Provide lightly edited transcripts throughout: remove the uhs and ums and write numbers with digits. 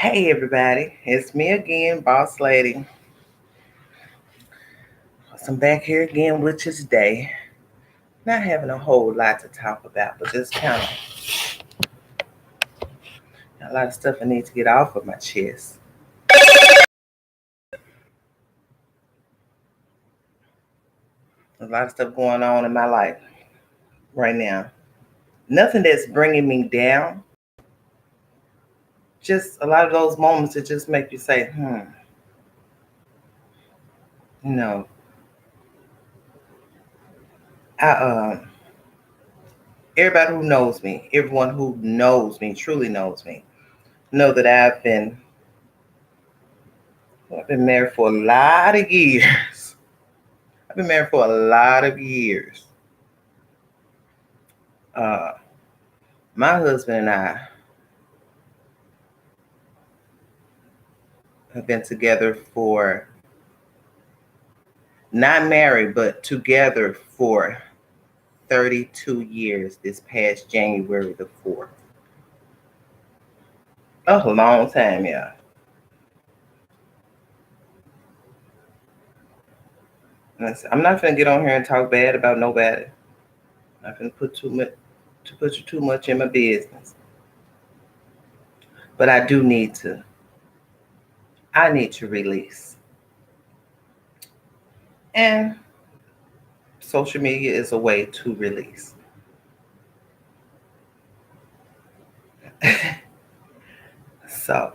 Hey everybody, it's me again, Boss Lady. So I'm back here again with you today. Not having a whole lot to talk about, but just kind of a lot of stuff I need to get off of my chest. A lot of stuff going on in my life right now. Nothing that's bringing me down. Just a lot of those moments that just make you say, you know, I everybody who knows me, everyone who knows me, truly knows me, know that I've been married for a lot of years. I've been married for a lot of years. Uh, my husband and I have been together for, not married, but together for 32 years this past January the 4th. A long time, yeah. I'm not going to get on here and talk bad about nobody. I'm not going to put you too much in my business. But I need to release. And social media is a way to release. So,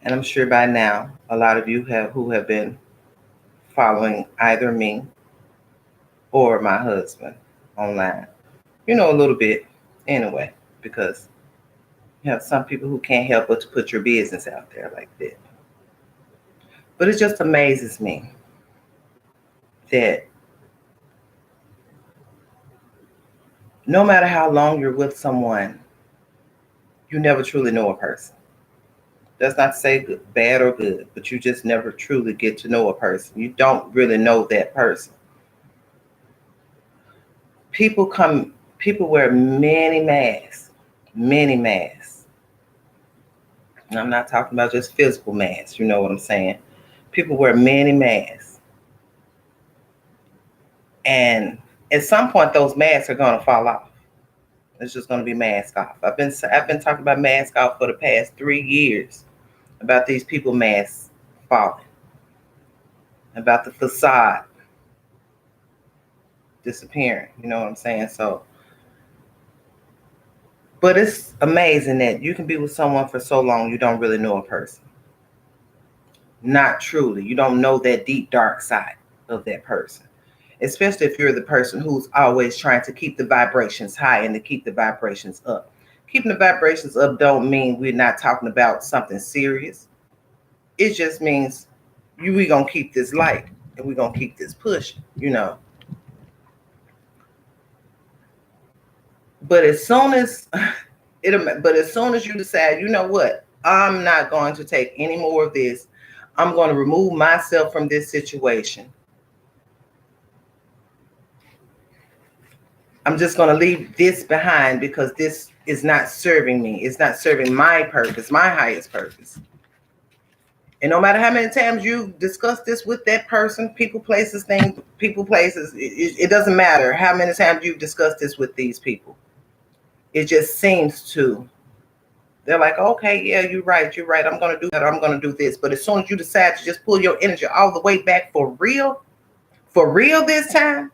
and I'm sure by now, a lot of you who have been following either me or my husband online, you know, a little bit anyway, because you have some people who can't help but to put your business out there like that. But it just amazes me that no matter how long you're with someone, you never truly know a person. That's not to say good, bad or good, but you just never truly get to know a person. You don't really know that person. People wear many masks, many masks. And I'm not talking about just physical masks, you know what I'm saying? People wear many masks. And at some point, those masks are going to fall off. It's just going to be mask off. I've been talking about mask off for the past 3 years, about these people masks falling, about the facade disappearing. You know what I'm saying? So, but it's amazing that you can be with someone for so long you don't really know a person. Not truly. You don't know that deep, dark side of that person. Especially if you're the person who's always trying to keep the vibrations high and to keep the vibrations up. Keeping the vibrations up don't mean we're not talking about something serious. It just means we gonna keep this light and we're gonna keep this pushing, you know. But as soon as you decide, you know what, I'm not going to take any more of this. I'm going to remove myself from this situation. I'm just going to leave this behind because this is not serving me. It's not serving my purpose, my highest purpose. And no matter how many times you discuss this with that person, people, places, it doesn't matter how many times you've discussed this with these people. It just seems to, they're like, okay, yeah, you're right. I'm going to do that. I'm going to do this. But as soon as you decide to just pull your energy all the way back for real this time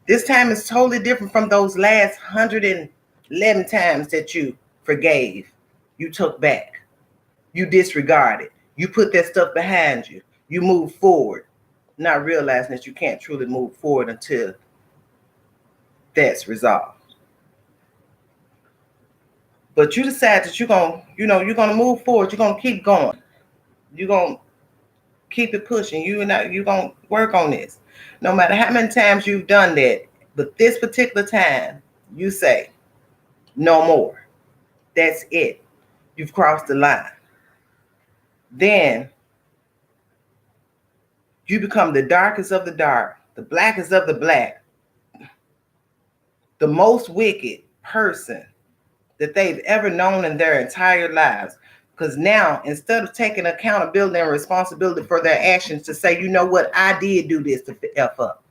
is totally different from those last 111 times that you forgave, you took back, you disregarded, you put that stuff behind you, you move forward, not realizing that you can't truly move forward until that's resolved. But you decide that you're going to move forward, you're going to keep going, you're going to keep it pushing, you're going to work on this. No matter how many times you've done that, but this particular time, you say, no more. That's it. You've crossed the line. Then you become the darkest of the dark, the blackest of the black, the most wicked person that they've ever known in their entire lives. Because now, instead of taking accountability and responsibility for their actions to say, you know what, I did do this to F up.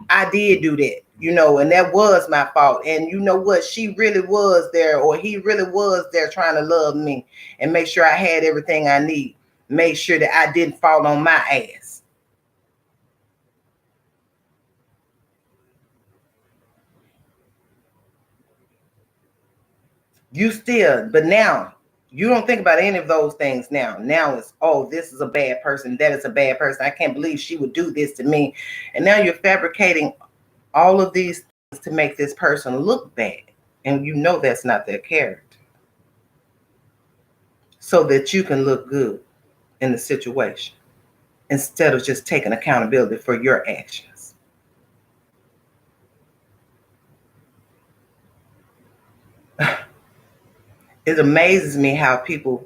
I did do that, and that was my fault. And you know what, she really was there, or he really was there trying to love me and make sure I had everything I need. Make sure that I didn't fall on my ass. But now you don't think about any of those things now. Now it's, oh, this is a bad person. That is a bad person. I can't believe she would do this to me. And now you're fabricating all of these things to make this person look bad. And that's not their character. So that you can look good in the situation instead of just taking accountability for your actions. It amazes me how people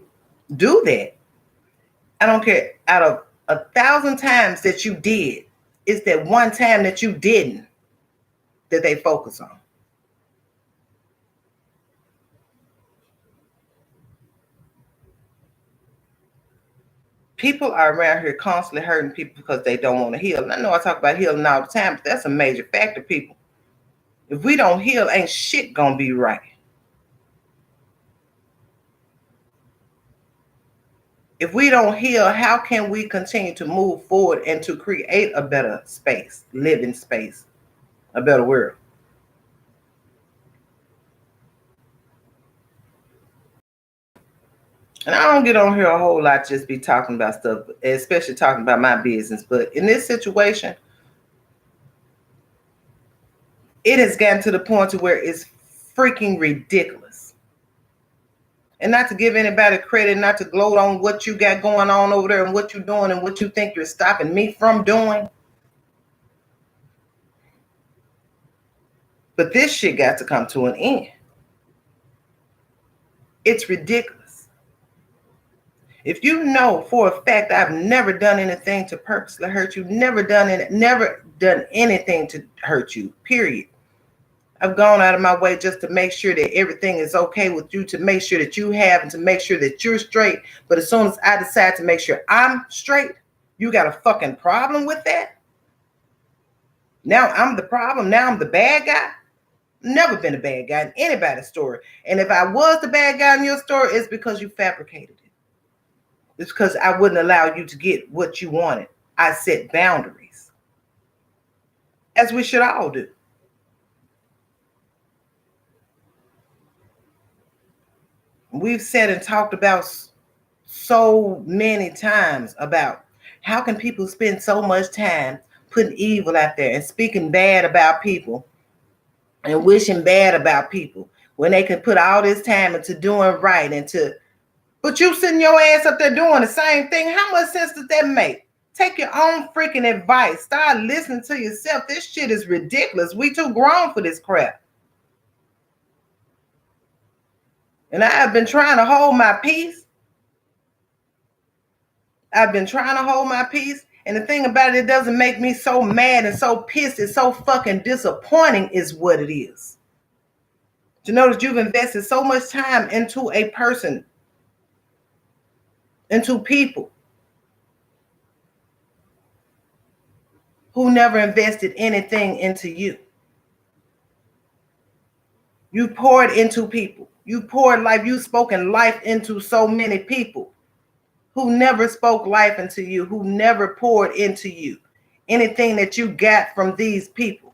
do that. I don't care. Out of 1,000 times that you did, it's that one time that you didn't that they focus on. People are around here constantly hurting people because they don't want to heal. And I know I talk about healing all the time, but that's a major factor, people. If we don't heal, ain't shit gonna be right. If we don't heal, how can we continue to move forward and to create a better space, living space, a better world? And I don't get on here a whole lot, just be talking about stuff, especially talking about my business. But in this situation, it has gotten to the point to where it's freaking ridiculous. And not to give anybody credit, not to gloat on what you got going on over there and what you're doing and what you think you're stopping me from doing. But this shit got to come to an end. It's ridiculous. If you know for a fact I've never done anything to purposely hurt you, never done anything to hurt you, period. I've gone out of my way just to make sure that everything is okay with you, to make sure that you have, and to make sure that you're straight. But as soon as I decide to make sure I'm straight, you got a fucking problem with that? Now I'm the problem. Now I'm the bad guy. Never been a bad guy in anybody's story. And if I was the bad guy in your story, it's because you fabricated it. It's because I wouldn't allow you to get what you wanted. I set boundaries, as we should all do. We've said and talked about so many times about how can people spend so much time putting evil out there and speaking bad about people and wishing bad about people when they can put all this time into doing right but you sitting your ass up there doing the same thing. How much sense does that make? Take your own freaking advice. Start listening to yourself. This shit is ridiculous. We too grown for this crap. And I have been trying to hold my peace. And the thing about it doesn't make me so mad and so pissed. It's so fucking disappointing is what it is. To know that you've invested so much time into a person, into people who never invested anything into you. You poured into people. You poured life. You've spoken life into so many people who never spoke life into you, who never poured into you. Anything that you got from these people,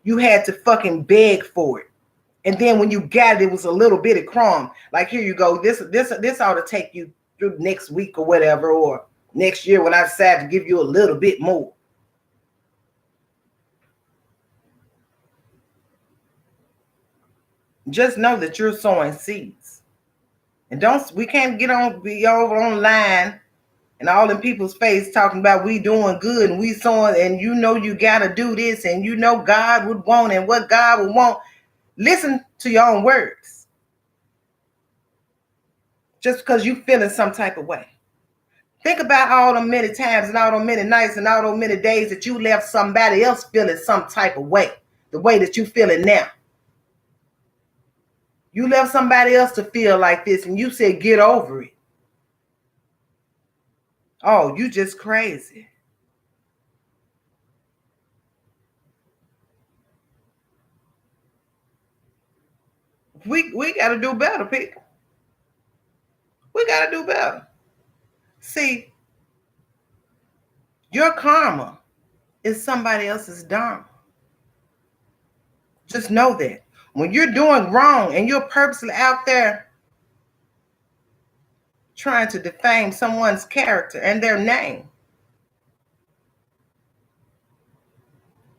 you had to fucking beg for it. And then when you got it, it was a little bit of crumb. Like, here you go. This ought to take you through next week or whatever, or next year when I decide to give you a little bit more. Just know that you're sowing seeds. And we can't be over online and all in people's face talking about we doing good and we sowing, and you gotta do this, and God would want and what God would want. Listen to your own words. Just because you feeling some type of way. Think about all the many times and all the many nights and all the many days that you left somebody else feeling some type of way. The way that you feeling now. You left somebody else to feel like this and you said, get over it. Oh, you just crazy. We got to do better, people. We got to do better. See, your karma is somebody else's dharma. Just know that. When you're doing wrong and you're purposely out there trying to defame someone's character and their name,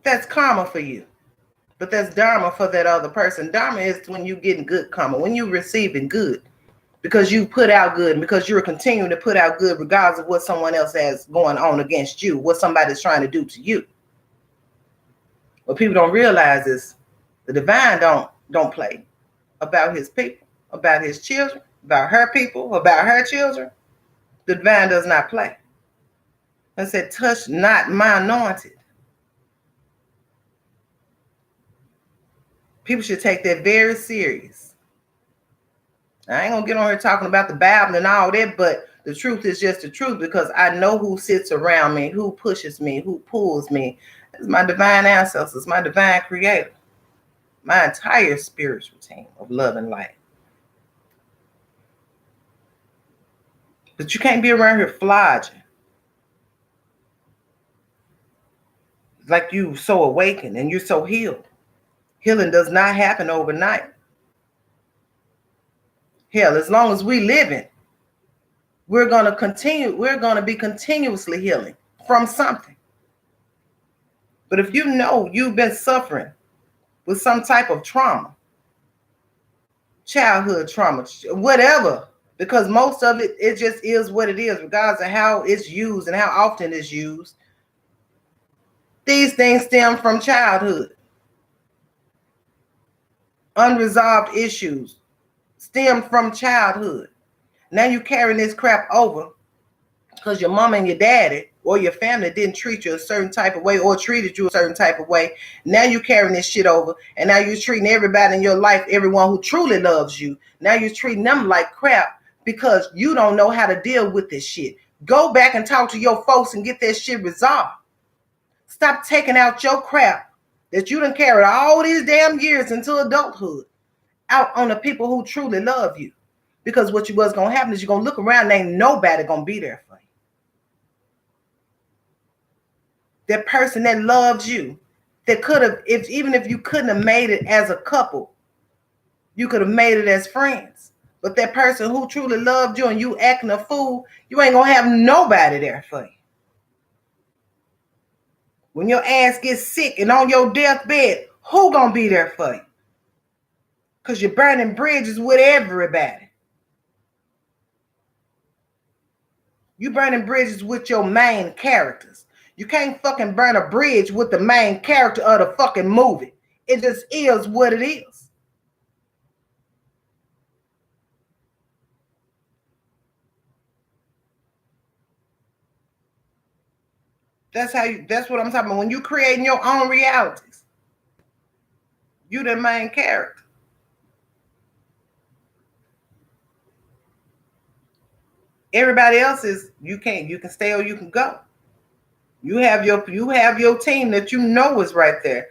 that's karma for you. But that's dharma for that other person. Dharma is when you're getting good karma, when you're receiving good, because you put out good and because you're continuing to put out good regardless of what someone else has going on against you, what somebody's trying to do to you. What people don't realize is the divine don't play about his people, about his children, about her people, about her children. The divine does not play. I said, touch not my anointed. People should take that very serious. I ain't gonna get on here talking about the Bible and all that, but the truth is just the truth, because I know who sits around me, who pushes me, who pulls me. It's my divine ancestors, my divine creator, my entire spiritual team of love and light. But you can't be around here flogging like you so awakened and you're so healed. Healing does not happen overnight. Hell, as long as we living, we're going to be continuously healing from something. But if you know you've been suffering with some type of trauma, childhood trauma, whatever, because most of it just is what it is, regardless of how it's used and how often it's used. These things stem from childhood. Unresolved issues stem from childhood. Now you're carrying this crap over because your mama and your daddy or your family didn't treat you a certain type of way or treated you a certain type of way. Now you're carrying this shit over, and now you're treating everybody in your life, everyone who truly loves you, now you're treating them like crap because you don't know how to deal with this shit. Go back and talk to your folks and get that shit resolved. Stop taking out your crap that you done carried all these damn years into adulthood out on the people who truly love you. Because what's going to happen is you're going to look around and ain't nobody going to be there for you. That person that loves you, that could have, even if you couldn't have made it as a couple, you could have made it as friends. But that person who truly loved you and you acting a fool, you ain't going to have nobody there for you. When your ass gets sick and on your deathbed, who going to be there for you? Because you're burning bridges with everybody. You burning bridges with your main characters. You can't fucking burn a bridge with the main character of the fucking movie. It just is what it is. That's what I'm talking about. When you creating your own realities, you the main character. Everybody else is, you can stay or you can go. You have your team that you know is right there.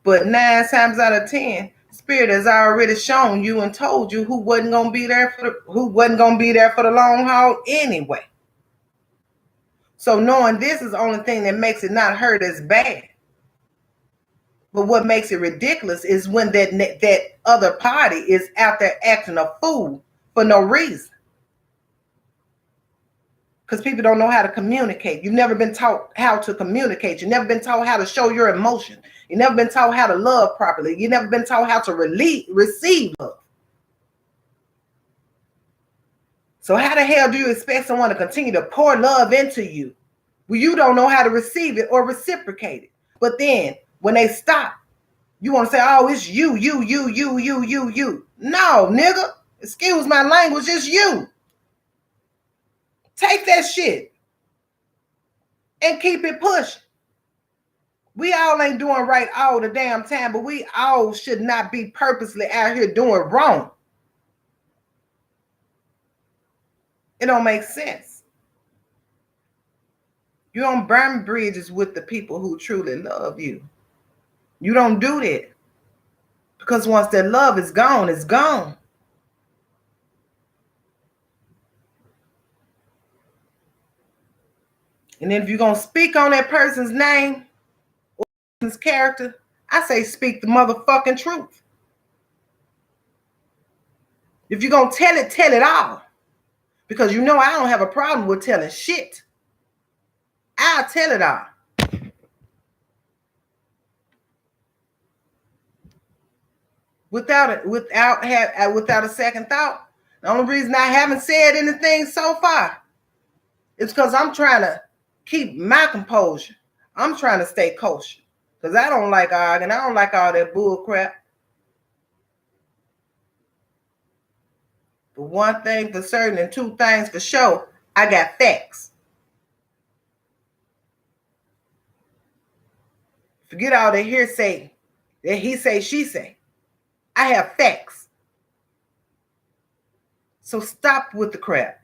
But 9 times out of 10, Spirit has already shown you and told you who wasn't gonna be there for the long haul anyway. So knowing this is the only thing that makes it not hurt as bad. But what makes it ridiculous is when that other party is out there acting a fool for no reason. Because people don't know how to communicate. You've never been taught how to communicate. You've never been taught how to show your emotion. You've never been taught how to love properly. You've never been taught how to receive love. So how the hell do you expect someone to continue to pour love into you when you don't know how to receive it or reciprocate it? But then when they stop, you want to say, oh, it's you. No, nigga. Excuse my language, it's you. Take that shit and keep it pushing. We all ain't doing right all the damn time, but we all should not be purposely out here doing wrong. It don't make sense. You don't burn bridges with the people who truly love you. You don't do that. Because once that love is gone, it's gone. And then if you're going to speak on that person's name or person's character, I say speak the motherfucking truth. If you're going to tell it all. Because you know I don't have a problem with telling shit. I'll tell it all. Without a second thought. The only reason I haven't said anything so far is because I'm trying to keep my composure. I'm trying to stay kosher. Because I don't like arguing. I don't like all that bull crap. But one thing for certain and two things for sure, I got facts. Forget all that hearsay, that he say, she say. I have facts. So stop with the crap.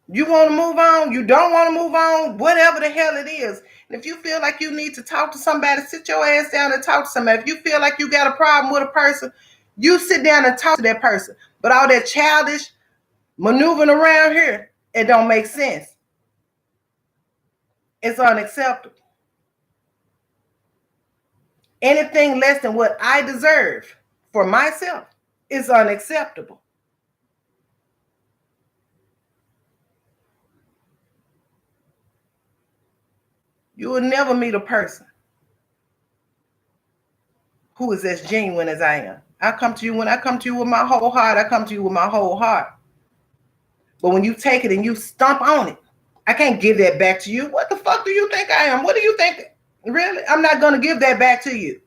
You want to move on? You don't want to move on? Whatever the hell it is. And if you feel like you need to talk to somebody, sit your ass down and talk to somebody. If you feel like you got a problem with a person, you sit down and talk to that person. But all that childish maneuvering around here, it don't make sense. It's unacceptable. Anything less than what I deserve for myself is unacceptable. You will never meet a person who is as genuine as I am. I come to you when I come to you with my whole heart. I come to you with my whole heart. But when you take it and you stomp on it, I can't give that back to you. What the fuck do you think I am? What do you think? Really? I'm not going to give that back to you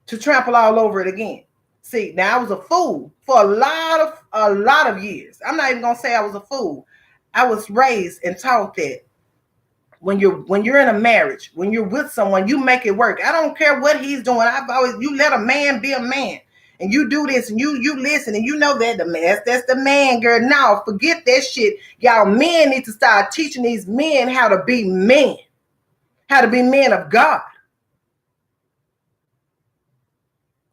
to trample all over it again. See, now I was a fool for a lot of years. I'm not even going to say I was a fool. I was raised and taught that when you're in a marriage, when you're with someone, you make it work. I don't care what he's doing. You let a man be a man. And you do this and you listen and you know that that's the man, girl. Now forget that shit. Y'all men need to start teaching these men how to be men. How to be men of God.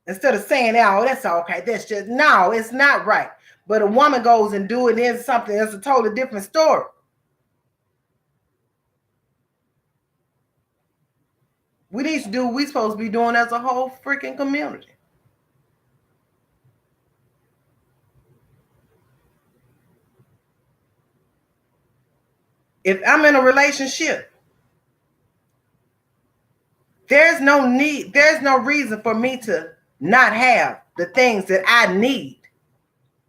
Instead of saying, oh, that's okay. That's just, no, it's not right. But a woman goes and do it in something that's a totally different story. We need to do what we're supposed to be doing as a whole freaking community. If I'm in a relationship, there's no reason for me to not have the things that I need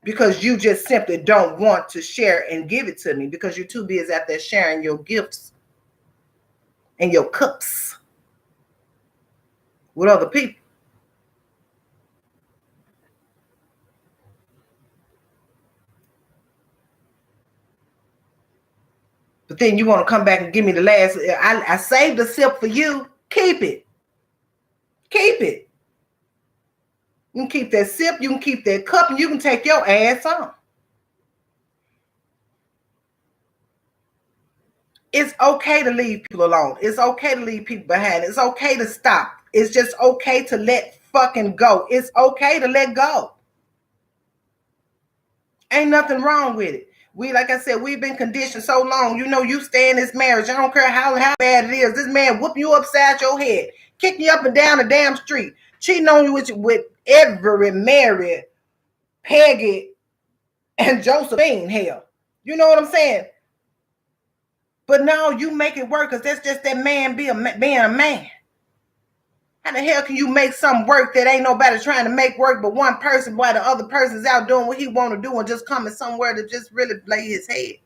because you just simply don't want to share and give it to me because you're too busy out there sharing your gifts and your cups with other people. But then you want to come back and give me the last. I saved a sip for you. Keep it. Keep it. You can keep that sip. You can keep that cup. And you can take your ass on. It's okay to leave people alone. It's okay to leave people behind. It's okay to stop. It's just okay to let fucking go. It's okay to let go. Ain't nothing wrong with it. Like I said, we've been conditioned so long. You know, you stay in this marriage. I don't care how bad it is. This man whoop you upside your head, kick you up and down the damn street, cheating on you with every Mary, Peggy, and Josephine. Hell, you know what I'm saying? But now you make it work because that's just that man being a man. How the hell can you make something work that ain't nobody trying to make work but one person while the other person's out doing what he want to do and just coming somewhere to just really lay his head?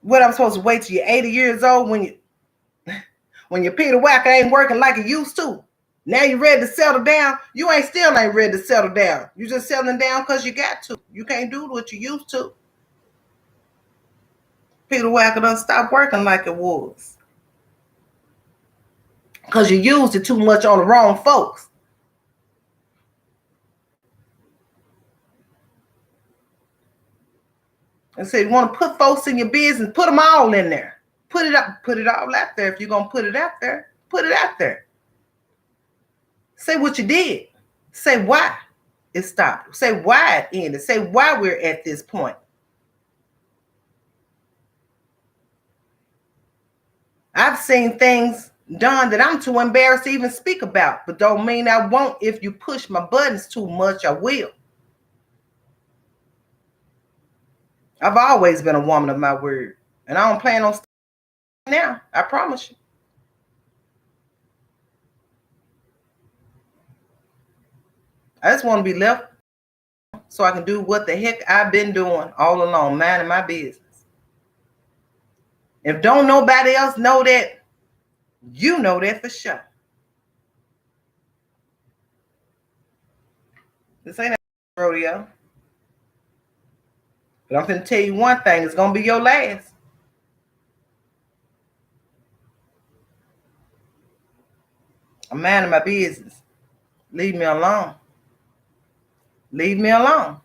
What, I'm supposed to wait till you're 80 years old when your Peter Whacker ain't working like it used to? Now you ready to settle down? You still ain't ready to settle down. You just settling down because you got to. You can't do what you used to. Peter Whacker done stopped working like it was. Because you used it too much on the wrong folks. And say, you want to put folks in your business, put them all in there. Put it all out there. If you're going to put it out there, put it out there. Say what you did. Say why it stopped. Say why it ended. Say why we're at this point. I've seen things done that I'm too embarrassed to even speak about, but don't mean I won't. If you push my buttons too much, I will. I've always been a woman of my word, and I don't plan on stopping now. I promise you. I just want to be left so I can do what the heck I've been doing all along, minding my business. If don't nobody else know that, you know that for sure. This ain't a rodeo. But I'm going to tell you one thing, it's going to be your last. I'm minding my business. Leave me alone. Leave me alone.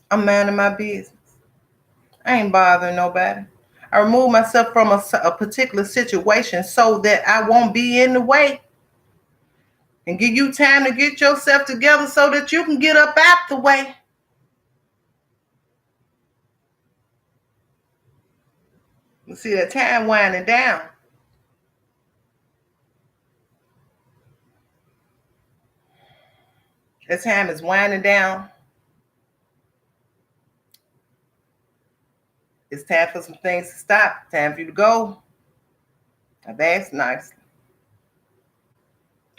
I'm minding my business. I ain't bothering nobody. I remove myself from a particular situation so that I won't be in the way. And give you time to get yourself together so that you can get up out the way. You see that time winding down. That time is winding down. It's time for some things to stop. Time for you to go. I've asked nicely.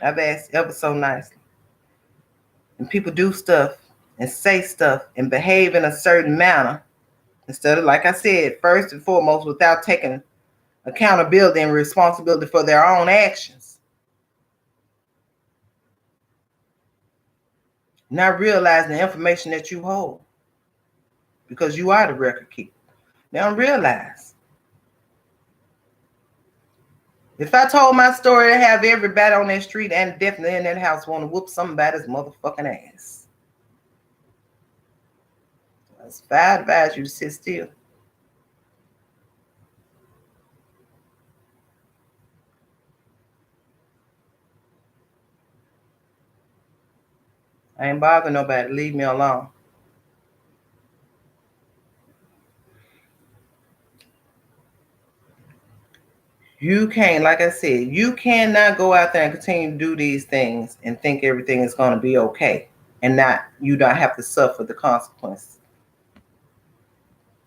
I've asked ever so nicely. And people do stuff and say stuff and behave in a certain manner instead of, like I said, first and foremost, without taking accountability and responsibility for their own actions. Not realizing the information that you hold because you are the record keeper. They don't realize. If I told my story, I'd have everybody on that street and definitely in that house want to whoop somebody's motherfucking ass. That's why I advise you to sit still. I ain't bothering nobody. Leave me alone. You can't, like I said, you cannot go out there and continue to do these things and think everything is going to be okay and you don't have to suffer the consequences.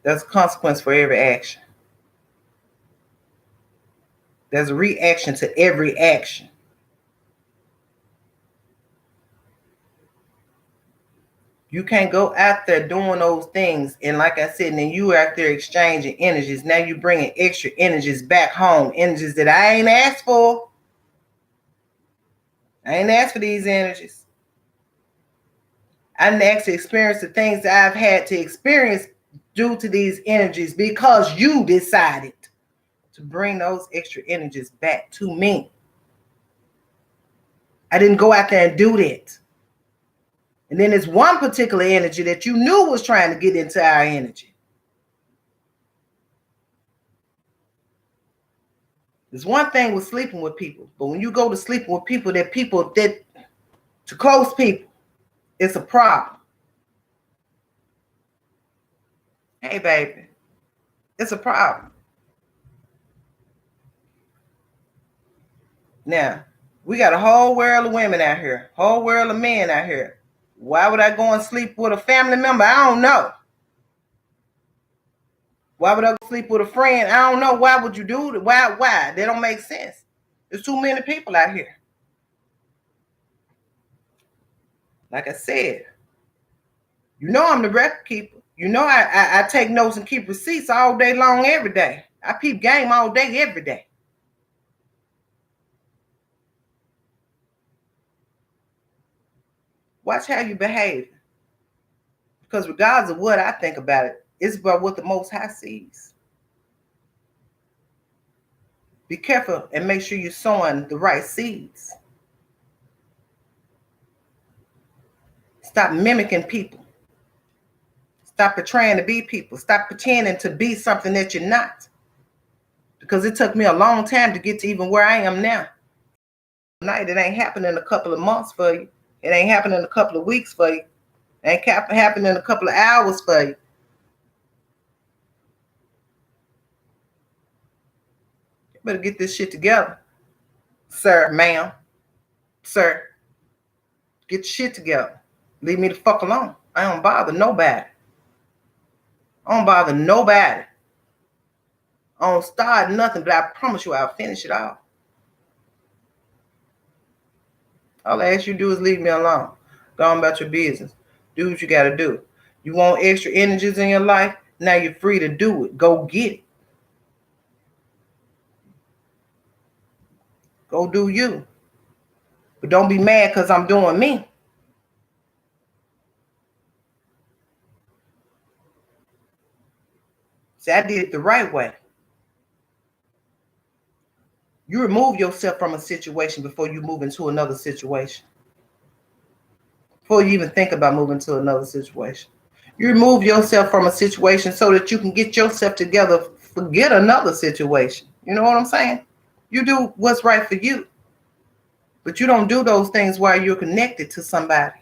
There's a consequence for every action. There's a reaction to every action. You can't go out there doing those things. And like I said, then you out there exchanging energies. Now you're bringing extra energies back home. Energies that I ain't asked for. I ain't asked for these energies. I didn't ask to experience the things that I've had to experience due to these energies because you decided to bring those extra energies back to me. I didn't go out there and do that. And then there's one particular energy that you knew was trying to get into our energy. There's one thing with sleeping with people, but when you go to sleep with people that to close people, it's a problem. Hey, baby, it's a problem. Now, we got a whole world of women out here, whole world of men out here. Why would I go and sleep with a family member? I don't know. Why would I go sleep with a friend? I don't know. Why would you do that? Why? That don't make sense. There's too many people out here. Like I said, you know I'm the record keeper. You know I take notes and keep receipts all day long, every day. I peep game all day, every day. Watch how you behave. Because regardless of what I think about it, it's about what the Most High sees. Be careful and make sure you're sowing the right seeds. Stop mimicking people. Stop portraying to be people. Stop pretending to be something that you're not. Because it took me a long time to get to even where I am now. Night, it ain't happening in a couple of months for you. It ain't happening in a couple of weeks for you. It ain't happening in a couple of hours for you. You better get this shit together. Sir, ma'am, sir. Get your shit together. Leave me the fuck alone. I don't bother nobody. I don't bother nobody. I don't start nothing, but I promise you I'll finish it all. All I ask you to do is leave me alone. Go on about your business. Do what you got to do. You want extra energies in your life? Now you're free to do it. Go get it. Go do you. But don't be mad because I'm doing me. See, I did it the right way. You remove yourself from a situation before you move into another situation. Before you even think about moving to another situation. You remove yourself from a situation so that you can get yourself together, forget another situation. You know what I'm saying? You do what's right for you. But you don't do those things while you're connected to somebody.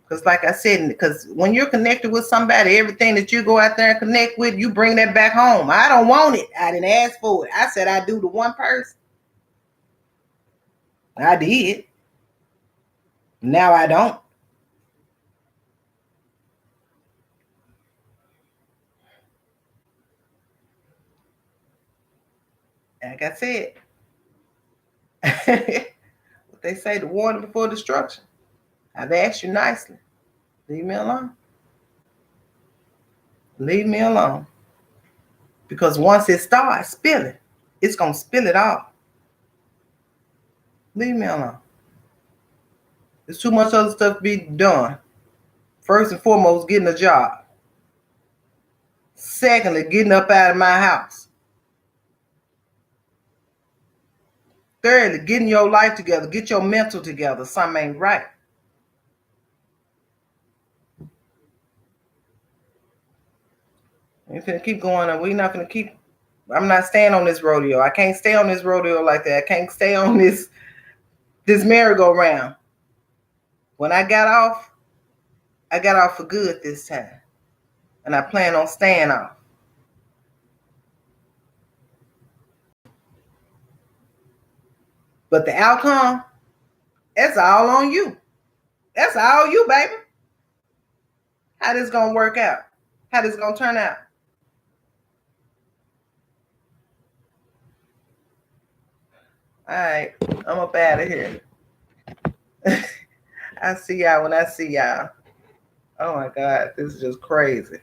Because like I said, because when you're connected with somebody, everything that you go out there and connect with, you bring that back home. I don't want it. I didn't ask for it. I said I do to one person. I did. Now I don't. Like I said, what they say, the warning before destruction. I've asked you nicely. Leave me alone. Leave me alone. Because once it starts spilling, it's going to spill it all. Leave me alone. There's too much other stuff to be done. First and foremost, getting a job. Secondly, getting up out of my house. Thirdly, getting your life together. Get your mental together. Something ain't right. We ain't finna keep going on. We're not finna keep. I'm not staying on this rodeo. I can't stay on this rodeo like that. I can't stay on this merry-go-round. When I got off for good this time. And I plan on staying off. But the outcome, that's all on you. That's all you, baby. How this gonna work out? How this gonna turn out? All right, I'm up out of here. I see y'all when I see y'all. Oh my God, this is just crazy.